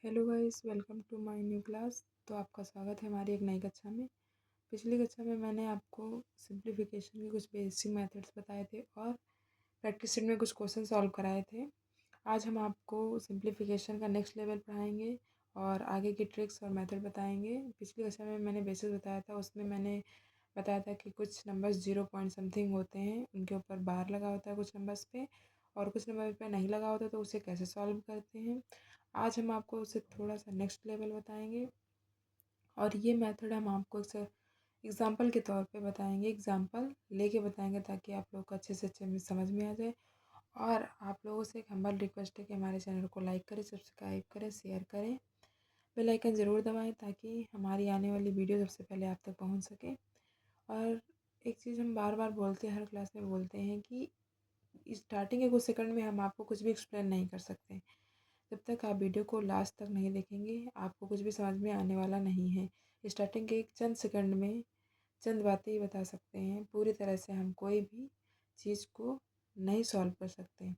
Hello guys, welcome to my new class. तो आपका स्वागत है हमारी एक नई कक्षा में। पिछली कक्षा में मैंने आपको सिंप्लीफिकेशन के कुछ बेसिक मेथड्स बताए थे और प्रैक्टिस सेट में कुछ क्वेश्चन सॉल्व कराए थे। आज हम आपको सिंप्लीफिकेशन का नेक्स्ट लेवल पढ़ाएंगे और आगे की ट्रिक्स और मेथड बताएंगे। पिछली कक्षा में मैंने बेसिस बताया था, उसमें मैंने बताया था कि कुछ नंबर्स 0 पॉइंट समथिंग होते हैं, उनके ऊपर बार लगा होता है कुछ नंबर्स पे, और कुछ नंबर पे नहीं लगा होता, तो उसे कैसे सॉल्व करते हैं। आज हम आपको उसे थोड़ा सा नेक्स्ट लेवल बताएंगे और ये मेथड हम आपको एग्जाम्पल के तौर पे बताएंगे, एग्जाम्पल लेके बताएंगे ताकि आप लोग को अच्छे से अच्छे में समझ में आ जाए। और आप लोगों से एक हम्बल रिक्वेस्ट है कि हमारे चैनल को लाइक करें, सब्सक्राइब करें, शेयर करें, बेल आइकन ज़रूर दबाएं ताकि हमारी आने वाली वीडियो सबसे पहले आप तक पहुंच सके। और एक चीज़ हम बार बार बोलते हैं, हर क्लास में बोलते हैं कि स्टार्टिंग के कुछ सेकंड में हम आपको कुछ भी एक्सप्लेन नहीं कर सकते। जब तक आप वीडियो को लास्ट तक नहीं देखेंगे आपको कुछ भी समझ में आने वाला नहीं है। स्टार्टिंग के एक चंद सेकंड में चंद बातें ही बता सकते हैं, पूरी तरह से हम कोई भी चीज़ को नहीं सॉल्व कर सकते।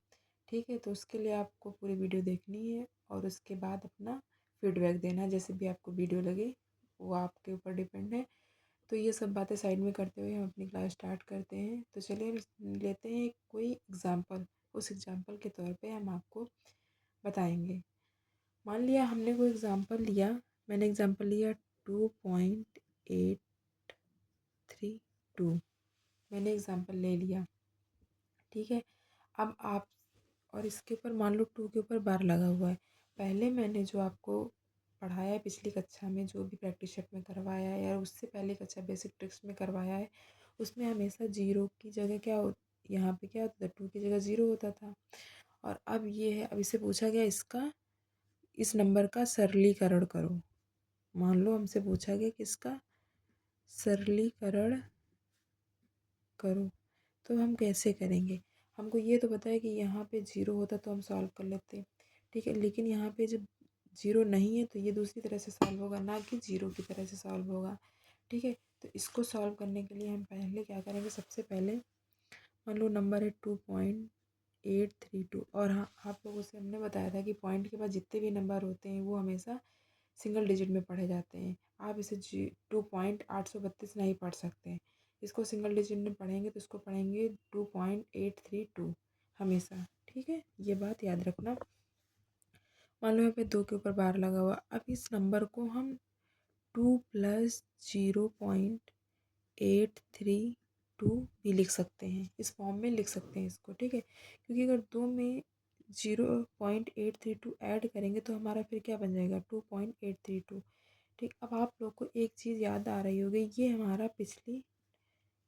ठीक है, तो उसके लिए आपको पूरी वीडियो देखनी है और उसके बाद अपना फीडबैक देना है। जैसे भी आपको वीडियो लगे वो आपके ऊपर डिपेंड है। तो ये सब बातें साइड में करते हुए हम अपनी क्लास स्टार्ट करते हैं। तो चलिए लेते हैं कोई एग्ज़ाम्पल। उस एग्ज़ाम्पल के तौर पे हम आपको बताएंगे। मान लिया हमने कोई एग्ज़ाम्पल लिया, मैंने एग्ज़ाम्पल लिया 2.832, मैंने एग्ज़ाम्पल ले लिया। ठीक है, अब आप और इसके ऊपर मान लो 2 के ऊपर बार लगा हुआ है। पहले मैंने जो आपको पढ़ाया है पिछली कक्षा में, जो भी प्रैक्टिस सेट में करवाया है या उससे पहले कक्षा बेसिक ट्रिक्स में करवाया है, उसमें हमेशा जीरो की जगह क्या हो, यहाँ पे क्या होता था, 2 की जगह ज़ीरो होता था। और अब ये है, अब इससे पूछा गया इसका, इस नंबर का सरलीकरण करो। मान लो हमसे पूछा गया कि इसका सरलीकरण करो, तो हम कैसे करेंगे। हमको ये तो पता है कि यहाँ पे ज़ीरो होता तो हम सॉल्व कर लेते। ठीक है, लेकिन यहाँ पे जब ज़ीरो नहीं है तो ये दूसरी तरह से सॉल्व होगा, ना कि ज़ीरो की तरह से सॉल्व होगा। ठीक है, तो इसको सॉल्व करने के लिए हम पहले क्या करेंगे, सबसे पहले मान लो नंबर है 2.832, और हाँ, आप लोगों से हमने बताया था कि पॉइंट के बाद जितने भी नंबर होते हैं वो हमेशा सिंगल डिजिट में पढ़े जाते हैं। आप इसे 2.832 नहीं पढ़ सकते। इसको सिंगल डिजिट में पढ़ेंगे तो इसको पढ़ेंगे 2.832 हमेशा। ठीक है, ये बात याद रखना। मान लो यहाँ पे 2 के ऊपर बार लगा हुआ। अब इस नंबर को हम 2 प्लस 0.832 भी लिख सकते हैं, इस फॉर्म में लिख सकते हैं इसको। ठीक है, क्योंकि अगर 2 में 0.832 ऐड करेंगे तो हमारा फिर क्या बन जाएगा, 2.832। ठीक, अब आप लोग को एक चीज़ याद आ रही होगी, ये हमारा पिछली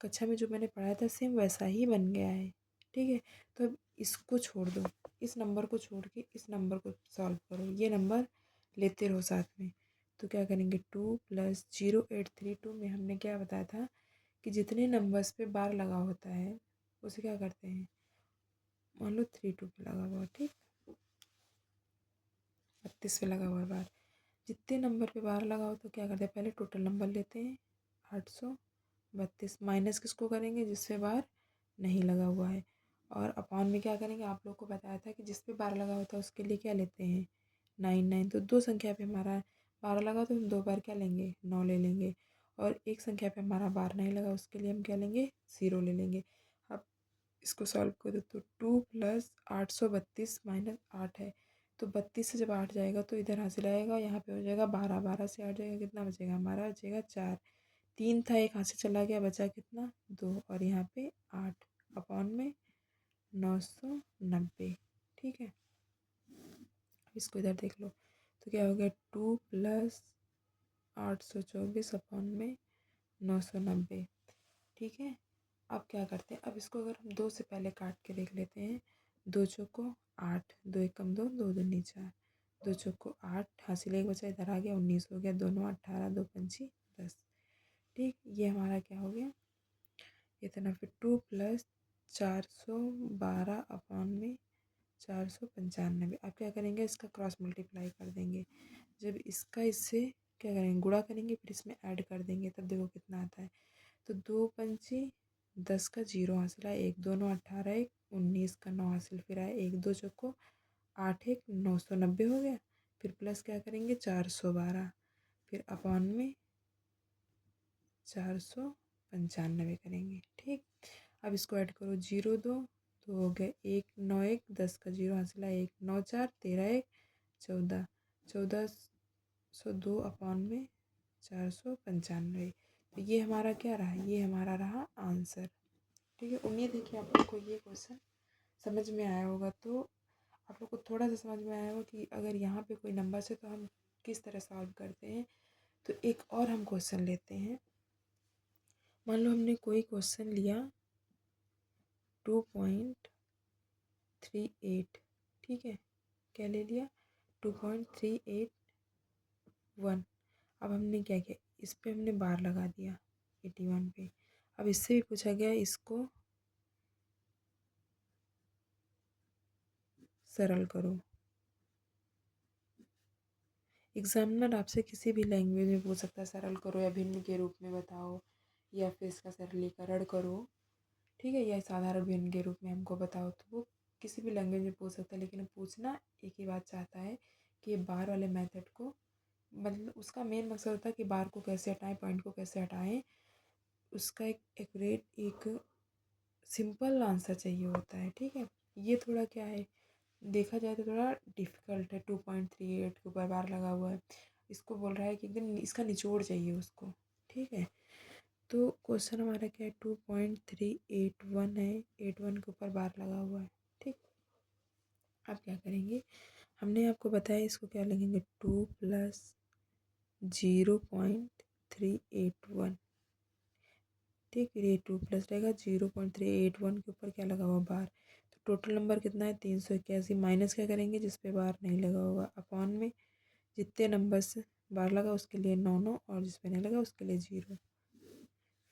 कक्षा में जो मैंने पढ़ाया था सेम वैसा ही बन गया है। ठीक है, तो अब इसको छोड़ दो, इस नंबर को छोड़ के इस नंबर को सॉल्व करो, ये नंबर लेते रहो साथ में। तो क्या करेंगे, 2 प्लस 0.832 में हमने क्या बताया था कि जितने नंबर्स पे बार लगा होता है उसे क्या करते हैं, मान लो 32 पे लगा हुआ, ठीक, 32 पे लगा हुआ है बार। जितने नंबर पे बार लगा हो तो क्या करते हैं, पहले टोटल नंबर लेते हैं 832, माइनस किसको करेंगे, जिससे बार नहीं लगा हुआ है, और अपॉन में क्या करेंगे, आप लोग को बताया था कि जिस पे बार लगा होता है उसके लिए क्या लेते हैं, 9 तो दो संख्या पे हमारा बार लगा तो हम दो बार क्या लेंगे, 9 ले लेंगे। और एक संख्या पे हमारा बार नहीं लगा उसके लिए हम क्या लेंगे, 0 ले लेंगे। अब इसको सॉल्व करो तो 2 प्लस 832 माइनस 8 है, तो 32 से जब 8 जाएगा तो इधर हासिल आएगा, यहाँ पे हो जाएगा 12, 12 से 8 जाएगा, कितना बचेगा हमारा, बचेगा 4। 3 था, एक हाथ से चला गया, बचा कितना, 2, और यहाँ पे 8 अपॉन में 990। ठीक है, अब इसको इधर देख लो तो क्या हो गया, 2 प्लस 824 अपॉन में 990। ठीक है, अब क्या करते हैं, अब इसको अगर हम 2 से पहले काट के देख लेते हैं, 2 चौको 8, 2 एकम 2, 2 दूनी 4, 2 चौको 8, हासिल एक बचा इधर आ गया, 19 हो गया, दोनों 18, दो पंची 10। ठीक, ये हमारा क्या हो गया, इतना। फिर 2 प्लस 412 अपॉन में 495। अब क्या करेंगे, इसका क्रॉस मल्टीप्लाई कर देंगे। जब इसका इससे क्या करेंगे, गुणा करेंगे, फिर इसमें ऐड कर देंगे, तब देखो कितना आता है। तो 2 पंची 10 का 0 हासिल आया, एक दोनों 18, एक 19 का 9 हासिल फिर आया, एक दो चौको 8, एक 990 हो गया। फिर प्लस क्या करेंगे 412, फिर अपॉन में 495 करेंगे। ठीक, अब इसको ऐड करो, 0 2 तो हो गए 1 9 1 10 का 0 हासिल है 1 9 4 13 1 14 1402 अपॉन में 495। तो ये हमारा क्या रहा, ये हमारा रहा आंसर। ठीक है, उम्मीद है कि आप लोग को ये क्वेश्चन समझ में आया होगा। तो आप लोग को थोड़ा सा समझ में आया होगा कि अगर यहाँ पे कोई नंबर है तो हम किस तरह सॉल्व करते हैं। तो एक और हम क्वेश्चन लेते हैं। मान लो हमने कोई क्वेश्चन लिया 2.38, ठीक है, क्या ले लिया 2.381। अब हमने क्या किया, इस पे हमने बार लगा दिया 81 पे। अब इससे भी पूछा गया इसको सरल करो। एग्जामिनर आपसे किसी भी लैंग्वेज में पूछ सकता है सरल करो या भिन्न के रूप में बताओ या फिर इसका सरलीकरण करो, ठीक है, या साधारण भिन्न के रूप में हमको बताओ। तो वो किसी भी लैंग्वेज में पूछ सकता है, लेकिन पूछना एक ही बात चाहता है कि बार वाले मेथड को, मतलब उसका मेन मकसद होता है कि बार को कैसे हटाएं, पॉइंट को कैसे हटाएं, उसका एक एक्यूरेट एक सिंपल आंसर चाहिए होता है। ठीक है, ये थोड़ा क्या है, देखा जाए तो थोड़ा डिफ़िकल्ट है। 2.38 के ऊपर बार लगा हुआ है, इसको बोल रहा है कि एकदम इसका निचोड़ चाहिए उसको। ठीक है, तो क्वेश्चन हमारा क्या है 2.381 है, 81 के ऊपर बार लगा हुआ है। ठीक, अब क्या करेंगे, हमने आपको बताया इसको क्या लिखेंगे 2 + 0.381। ठीक, ये 2 प्लस रहेगा 0.381 के ऊपर क्या लगा हुआ बार। तो टोटल नंबर कितना है 381, माइनस क्या करेंगे जिस पे बार नहीं लगा होगा, अपॉन में जितने नंबर से बार लगा उसके लिए 9 9 और जिस पे नहीं लगा उसके लिए 0।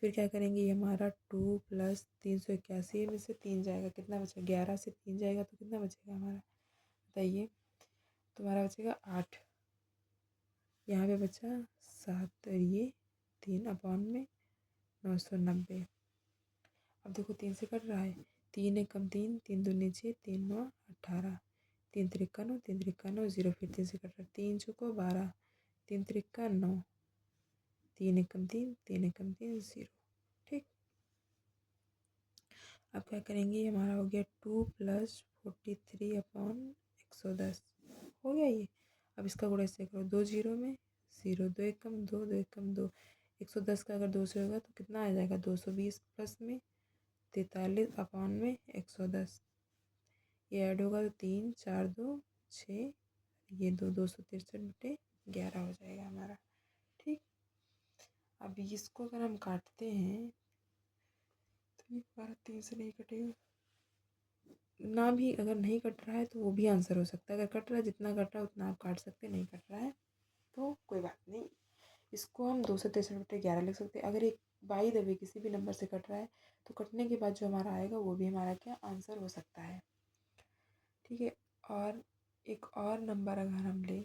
फिर क्या करेंगे, ये हमारा 2 + 381 में से 3 जाएगा, कितना बचेगा 11 से 3 जाएगा तो कितना बचेगा हमारा, बताइए। तुम्हारा बचेगा 8, यहाँ पे बचा 7 और ये 3 अपॉन में 990। अब देखो 3 से कट रहा है, 3 एक कम 3, 3 दूनी 6, 3 9 18, 3 त्रिक्का 9, 3 त्रिक्का 9 0, फिर 3 से कट रहा है, 3 चौको 12, 3 त्रिक्का 9, 3 एक कम 3, 3 एक कम 3 0। ठीक, अब क्या करेंगे, हमारा हो गया 2 + 43 अपॉन 110 हो गया ये। अब इसका गुणा इससे करो, 2 0 में 0, 2 एक कम 2, 2 एक कम 2, 110 का अगर 2 से होगा तो कितना आ जाएगा 220 प्लस में 43 अपॉन में 110। ये ऐड होगा तो 3 4 2 6, ये 263/11 हो जाएगा हमारा। ठीक, अब इसको अगर हम काटते हैं तो ये हमारा 3 से नहीं कटेगा ना, भी अगर नहीं कट रहा है तो वो भी आंसर हो सकता है। अगर कट रहा है, जितना कट रहा है उतना आप काट सकते हैं, नहीं कट रहा है तो कोई बात नहीं, इसको हम 263/11 लिख सकते हैं। अगर एक बाई द वे किसी भी नंबर से कट रहा है तो कटने के बाद जो हमारा आएगा वो भी हमारा क्या आंसर हो सकता है। ठीक है, और एक और नंबर अगर हम ले,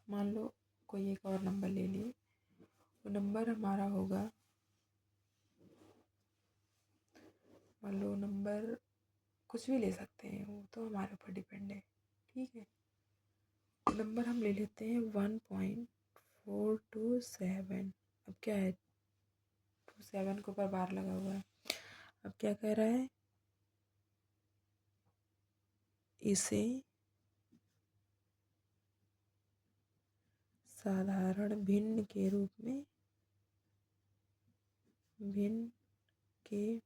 मान लो कोई एक और नंबर ले लिए, वो नंबर हमारा होगा, मान लो नंबर कुछ भी ले सकते हैं, वो तो हमारे ऊपर डिपेंड है। ठीक है, नंबर हम ले लेते हैं 1.427। अब क्या है 27 के ऊपर बार लगा हुआ है। अब क्या कह रहा है, इसे साधारण भिन्न के रूप में, भिन्न के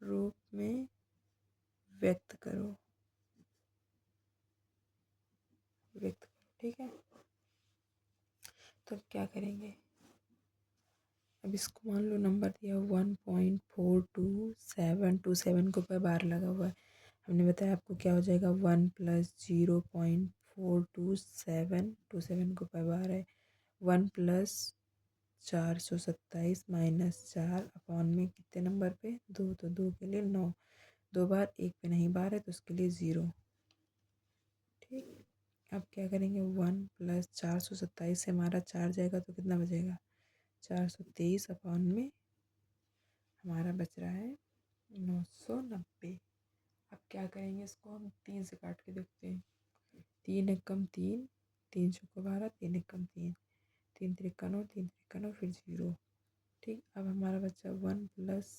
रूप में व्यक्त करो, व्यक्त करो। ठीक है, तो अब क्या करेंगे, अब इसको मान लो नंबर दिया 1.42727 के ऊपर बार लगा हुआ है। हमने बताया आपको क्या हो जाएगा 1 + 0.42727 के ऊपर बार है, 1 + 427 - 4 अपॉन में कितने नंबर पे 2, तो 2 के लिए 9, 2 बार, एक पे नहीं बार है तो उसके लिए 0। ठीक, अब क्या करेंगे 1 + 427 से हमारा 4 जाएगा तो कितना बचेगा 423 अपॉन में हमारा बच रहा है 990। अब क्या करेंगे, इसको हम 3 से काट के देखते हैं, 3 एकम 3, 3 चौको 12, 3 एकम 3, 3 त्रिका 9, 3 त्रिका 9, फिर 0। ठीक, अब हमारा बच्चा 1 प्लस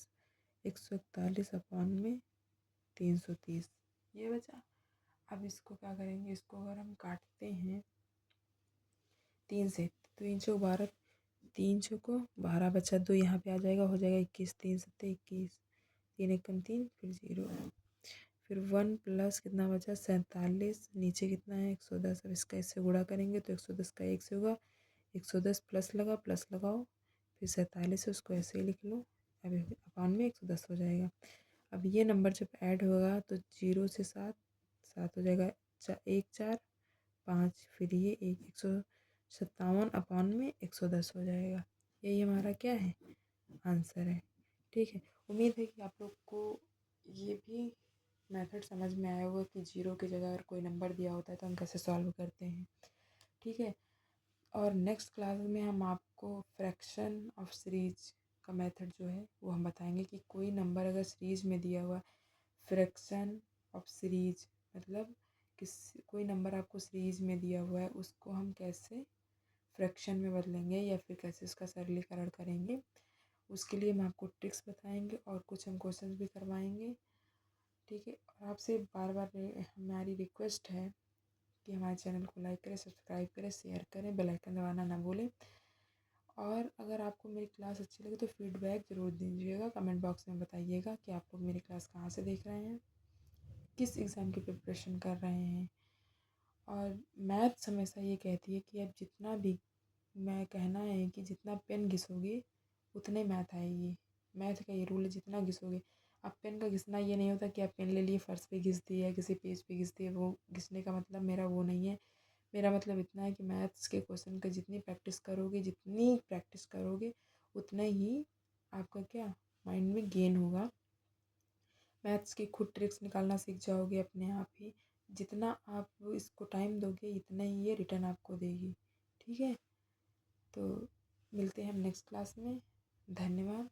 141 अपॉन में 330, ये बचा। अब इसको क्या करेंगे, इसको अगर हम काटते हैं 3 से, तो 3 चौको 12, 3 चौको 12 बचा, 2 यहाँ पे आ जाएगा, हो जाएगा 21, 3 सत्ते 21, 3 एकम 3, फिर 0। फिर 1 प्लस कितना बचा 47, नीचे कितना है 110। अब इसका इससे गुणा करेंगे तो 110 का 1 से होगा, 110 प्लस लगा, प्लस लगाओ, फिर 47 है उसको ऐसे ही लिख लो। अब अपॉन में 110 हो जाएगा। अब ये नंबर जब ऐड होगा तो 0 से 7, 7 हो जाएगा, 1 4 5, फिर ये 157 अपॉन में 110 हो जाएगा। यही हमारा क्या है, आंसर है। ठीक है, उम्मीद है कि आप लोग को ये भी मेथड समझ में आया होगा कि 0 की जगह अगर कोई नंबर दिया होता है तो हम कैसे सॉल्व करते हैं। ठीक है, और नेक्स्ट क्लास में हम आपको फ्रैक्शन ऑफ सीरीज का मेथड जो है वो हम बताएंगे कि कोई नंबर अगर सीरीज में दिया हुआ, फ्रैक्शन ऑफ सीरीज मतलब किस कोई नंबर आपको सीरीज में दिया हुआ है उसको हम कैसे फ्रैक्शन में बदलेंगे या फिर कैसे उसका सरलीकरण करेंगे, उसके लिए हम आपको ट्रिक्स बताएंगे और कुछ हम क्वेश्चन भी करवाएंगे। ठीक है, और आपसे बार बार हमारी रिक्वेस्ट है कि हमारे चैनल को लाइक करें, सब्सक्राइब करें, शेयर करें, बेल आइकन दबाना ना भूलें। और अगर आपको मेरी क्लास अच्छी लगे तो फीडबैक ज़रूर दीजिएगा, कमेंट बॉक्स में बताइएगा कि आप लोग मेरी क्लास कहाँ से देख रहे हैं, किस एग्ज़ाम की प्रिपरेशन कर रहे हैं। और मैथ्स हमेशा ये कहती है कि आप जितना भी, मैं कहना है कि जितना पेन घिसोगे उतने मैथ आएगी। मैथ का ये रूल है, जितना घिसोगे। आप पेन का घिसना ये नहीं होता कि आप पेन ले लिए फर्श पे घिस दिए या किसी पेज पे घिस दिए, वो घिसने का मतलब मेरा वो नहीं है। मेरा मतलब इतना है कि मैथ्स के क्वेश्चन का जितनी प्रैक्टिस करोगे उतना ही आपका क्या माइंड में गेन होगा। मैथ्स की खुद ट्रिक्स निकालना सीख जाओगे अपने आप ही। जितना आप इसको टाइम दोगे इतना ही ये रिटर्न आपको देगी। ठीक है, तो मिलते हैं हम नेक्स्ट क्लास में। धन्यवाद।